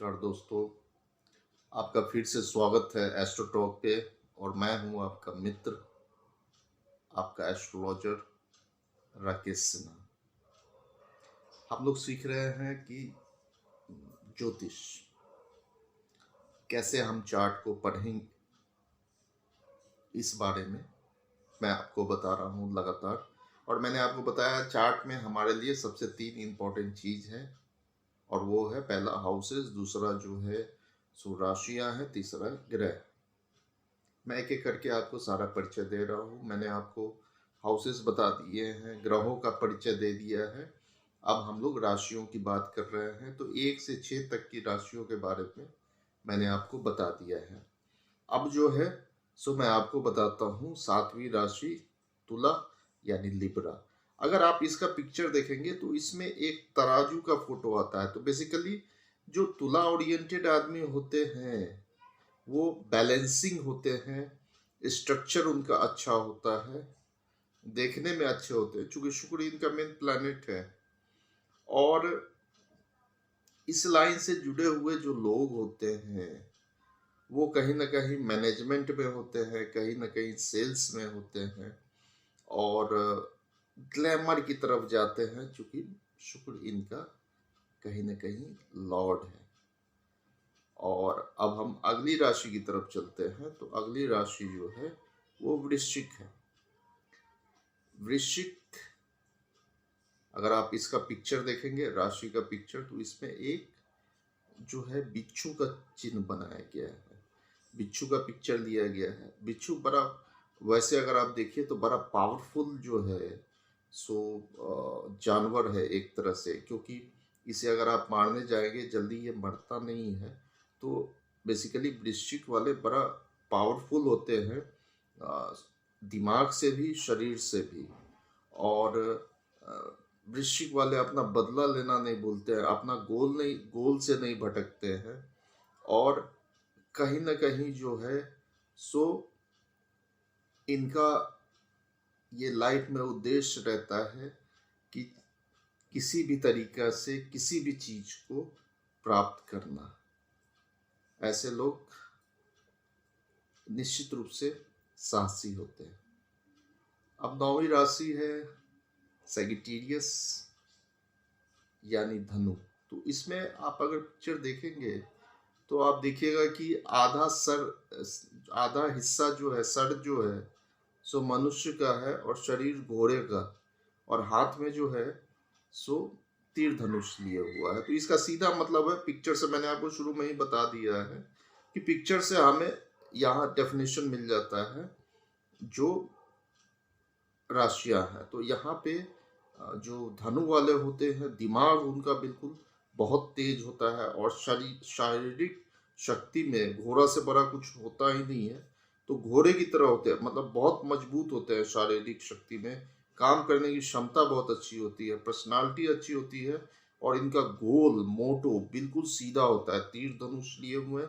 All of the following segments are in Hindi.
नमस्कार दोस्तों, आपका फिर से स्वागत है एस्ट्रो टॉक पे। और मैं हूं आपका मित्र, आपका एस्ट्रोलॉजर राकेश सिन्हा। हम लोग सीख रहे हैं कि ज्योतिष कैसे हम चार्ट को पढ़ें, इस बारे में मैं आपको बता रहा हूं लगातार। और मैंने आपको बताया चार्ट में हमारे लिए सबसे 3 इम्पोर्टेंट चीज़ है, और वो है पहला हाउसेस, दूसरा जो है सो राशियां हैं, तीसरा ग्रह। मैं एक एक करके आपको सारा परिचय दे रहा हूँ। मैंने आपको हाउसेस बता दिए हैं, ग्रहों का परिचय दे दिया है। अब हम लोग राशियों की बात कर रहे हैं, तो 1 से 6 तक की राशियों के बारे में मैंने आपको बता दिया है। अब जो है सो मैं आपको बताता हूँ 7वीं राशि तुला यानी लिब्रा। अगर आप इसका पिक्चर देखेंगे तो इसमें एक तराजू का फोटो आता है। तो बेसिकली जो तुला ओरिएंटेड आदमी होते हैं वो बैलेंसिंग होते हैं, स्ट्रक्चर उनका अच्छा होता है, देखने में अच्छे होते हैं, चूंकि शुक्र इनका मेन प्लैनेट है। और इस लाइन से जुड़े हुए जो लोग होते हैं वो कहीं ना कहीं मैनेजमेंट में होते हैं, कहीं ना कहीं सेल्स में होते हैं, और ग्लैमर की तरफ जाते हैं, चूंकि शुक्र इनका कहीं ना कहीं लॉर्ड है। और अब हम अगली राशि की तरफ चलते हैं। तो अगली राशि जो है वो वृश्चिक है। वृश्चिक, अगर आप इसका पिक्चर देखेंगे, राशि का पिक्चर, तो इसमें एक जो है बिच्छू का चिन्ह बनाया गया है, बिच्छू का पिक्चर लिया गया है। बिच्छू बड़ा, वैसे अगर आप देखिए तो बड़ा पावरफुल जो है सो जानवर है एक तरह से, क्योंकि इसे अगर आप मारने जाएंगे जल्दी ये मरता नहीं है। तो बेसिकली वृश्चिक वाले बड़ा पावरफुल होते हैं, दिमाग से भी शरीर से भी। और वृश्चिक वाले अपना बदला लेना नहीं भूलते हैं, अपना गोल से नहीं भटकते हैं। और कहीं ना कहीं जो है सो इनका ये लाइफ में उद्देश्य रहता है कि किसी भी तरीका से किसी भी चीज को प्राप्त करना। ऐसे लोग निश्चित रूप से साहसी होते हैं। अब 9वीं राशि है सैगिटेरियस यानी धनु। तो इसमें आप अगर पिक्चर देखेंगे तो आप देखिएगा कि आधा हिस्सा जो है, सर जो है सो मनुष्य का है, और शरीर घोड़े का, और हाथ में जो है सो तीर धनुष लिए हुआ है। तो इसका सीधा मतलब है, पिक्चर से मैंने आपको शुरू में ही बता दिया है कि पिक्चर से हमें यहाँ डेफिनेशन मिल जाता है जो राशियां है। तो यहाँ पे जो धनु वाले होते हैं, दिमाग उनका बिल्कुल बहुत तेज होता है, और शारीरिक शक्ति में घोड़ा से बड़ा कुछ होता ही नहीं है। तो घोड़े की तरह होते हैं, मतलब बहुत मजबूत होते हैं शारीरिक शक्ति में, काम करने की क्षमता बहुत अच्छी होती है, पर्सनालिटी अच्छी होती है। और इनका गोल मोटो बिल्कुल सीधा होता है, तीर धनुष लिए हुए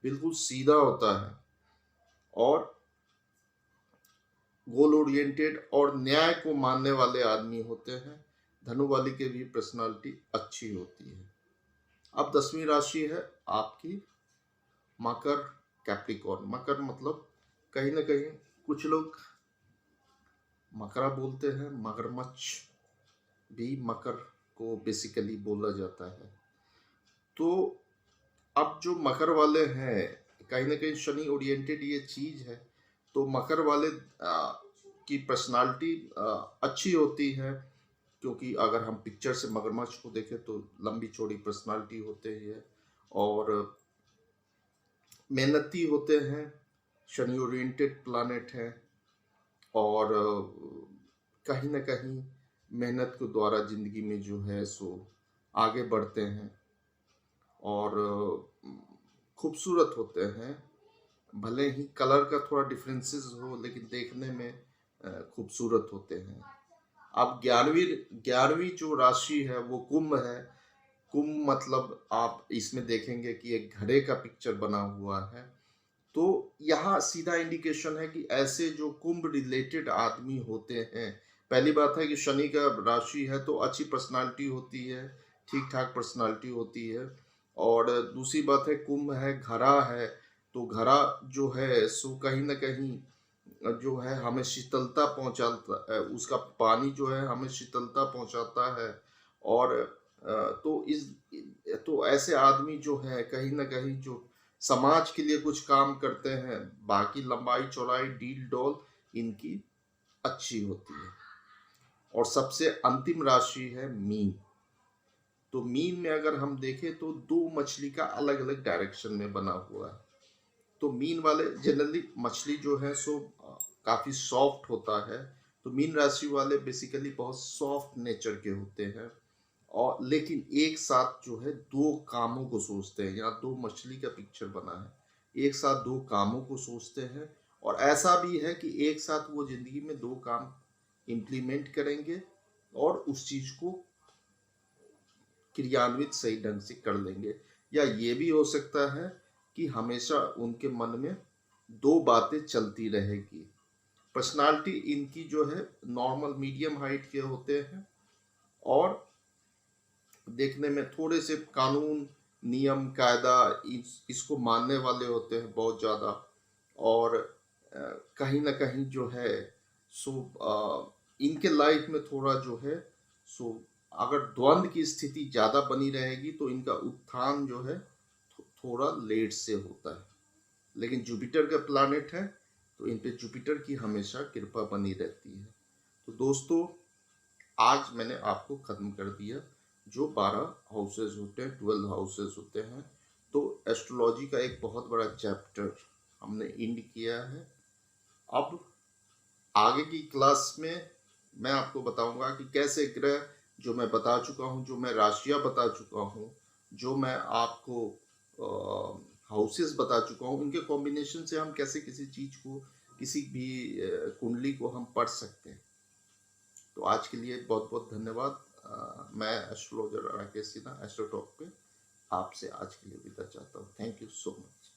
बिल्कुल सीधा होता है, और गोल ओरिएंटेड और न्याय को मानने वाले आदमी होते हैं। धनु वाली की भी पर्सनालिटी अच्छी होती है। अब 10वीं राशि है आपकी मकर, कैप्रिकॉर्न। मकर मतलब कहीं ना कहीं कुछ लोग मकरा बोलते हैं, मगरमच्छ भी मकर को बेसिकली बोला जाता है। तो अब जो मकर वाले हैं, कहीं ना कहीं शनि ओरिएंटेड ये चीज है। तो मकर वाले की पर्सनालिटी अच्छी होती है, क्योंकि अगर हम पिक्चर से मगरमच्छ को देखें तो लंबी चौड़ी पर्सनालिटी होते ही है, और मेहनती होते हैं, शनि ओरिएंटेड प्लानेट है। और कहीं ना कहीं मेहनत के द्वारा जिंदगी में जो है सो आगे बढ़ते हैं, और खूबसूरत होते हैं। भले ही कलर का थोड़ा डिफरेंसेस हो, लेकिन देखने में खूबसूरत होते हैं। अब 11वीं जो राशि है वो कुंभ है। कुंभ मतलब आप इसमें देखेंगे कि एक घड़े का पिक्चर बना हुआ है। तो यहाँ सीधा इंडिकेशन है कि ऐसे जो कुंभ रिलेटेड आदमी होते हैं, पहली बात है कि शनि का राशि है तो अच्छी पर्सनालिटी होती है, ठीक ठाक पर्सनालिटी होती है, और दूसरी बात है कुंभ है, घड़ा है, तो घड़ा जो है सो कहीं न कहीं जो है हमें शीतलता पहुँचाता उसका पानी जो है हमें शीतलता पहुँचाता है। और तो ऐसे आदमी जो है कहीं न कहीं जो समाज के लिए कुछ काम करते हैं, बाकी लंबाई-चौड़ाई, डील-डौल इनकी अच्छी होती है। और सबसे अंतिम राशि है मीन। तो मीन में अगर हम देखें तो 2 मछली का अलग-अलग डायरेक्शन में बना हुआ है। तो मीन वाले जनरली मछली जो है सो काफ़ी सॉफ्ट होता है। तो मीन राशि वाले बेसिकली बहुत सॉफ्ट नेचर के होते हैं और लेकिन एक साथ जो है 2 कामों को सोचते हैं। यहाँ 2 मछली का पिक्चर बना है। एक साथ 2 कामों को सोचते हैं और ऐसा भी है कि एक साथ वो ज़िंदगी में 2 काम इम्प्लीमेंट करेंगे और उस चीज़ को क्रियान्वित सही ढंग से कर लेंगे। या ये भी हो सकता है कि हमेशा उनके मन में 2 बातें चलती रहेगी। पर्सनालिटी इनकी जो है नॉर्मल मीडियम हाइट के होते हैं और देखने में थोड़े से कानून, नियम, कायदा इसको मानने वाले होते हैं बहुत ज़्यादा। और कहीं न कहीं जो है सो इनके लाइफ में थोड़ा जो है सो अगर द्वंद की स्थिति ज़्यादा बनी रहेगी तो इनका उत्थान जो है थोड़ा लेट से होता है। लेकिन जुपिटर का प्लैनेट है तो इन पे जुपिटर की हमेशा कृपा बनी रहती है। तो दोस्तों आज मैंने आपको ख़त्म कर दिया जो 12 हाउसेस होते हैं, 12 हाउसेस होते हैं। तो एस्ट्रोलॉजी का एक बहुत बड़ा चैप्टर हमने एंड किया है। अब आगे की क्लास में मैं आपको बताऊंगा कि कैसे ग्रह जो मैं बता चुका हूं, जो मैं राशियां बता चुका हूं, जो मैं आपको हाउसेस बता चुका हूं, उनके कॉम्बिनेशन से हम कैसे किसी चीज को, किसी भी कुंडली को हम पढ़ सकते हैं। तो आज के लिए बहुत बहुत धन्यवाद। मैं astrologer Rakesh Sinha astro talk पे आपसे आज के लिए विदा चाहता हूँ। Thank you so much.